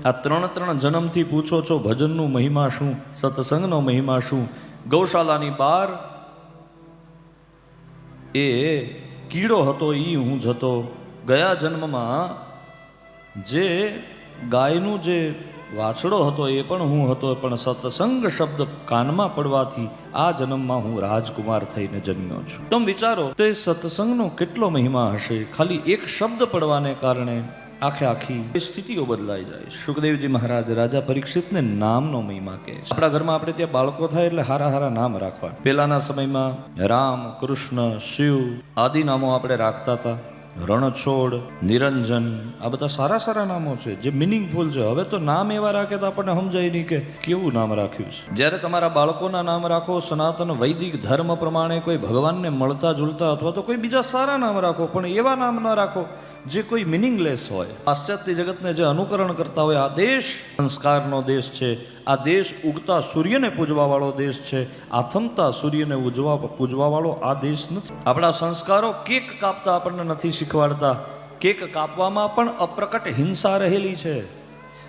આ ત્રણ જન્મથી પૂછો છો ભજનનું મહિમા શું, સત્સંગનો મહિમા શું. ગૌશાલાની બહાર એ કીડો હતો, ઈ હું જ હતો. ગયા જન્મમાં જે ગાયનું જે વાછડો હતો એ પણ હું હતો, પણ સત્સંગ શબ્દ કાનમાં પડવાથી આ જન્મમાં હું રાજકુમાર થઈને જન્મ્યો છું. તમે વિચારો તો એ સત્સંગનો કેટલો મહિમા હશે. ખાલી એક શબ્દ પડવાને કારણે આખી સ્થિતિઓ બદલાઈ જાય. સુખદેવજી મહારાજ રાજા પરીક્ષિતને નામનો મહિમા કહે છે. આપણા ઘરમાં આપણે ત્યાં બાળકો થાય એટલે હારા નામ રાખવા. પહેલાના સમયમાં રામ, કૃષ્ણ, શિવ આદિ નામો આપણે રાખતા હતા. રણછોડ, નિરંજન, આ બધા સારા નામો છે જે મિનિંગફુલ છે. હવે તો નામ એવા રાખે તો આપણને સમજાય નહીં કે કેવું નામ રાખ્યું છે. જ્યારે તમારા બાળકોના નામ રાખો સનાતન વૈદિક ધર્મ પ્રમાણે કોઈ ભગવાનને મળતા જુલતા અથવા તો કોઈ બીજા સારા નામ રાખો, પણ એવા નામ ન રાખો જે કોઈ મિનિંગલેસ હોય. પાશ્ચાત્ય જગતને જે અનુકરણ કરતા હોય. આ દેશ સંસ્કારનો દેશ છે. આ દેશ ઉગતા સૂર્યને પૂજવા વાળો દેશ છે. આથમતા સૂર્યને પૂજવા વાળો આ દેશ નથી. આપણા સંસ્કારો કેક કાપતા આપણને નથી શીખવાડતા. કેક કાપવામાં પણ અપ્રકટ હિંસા રહેલી છે.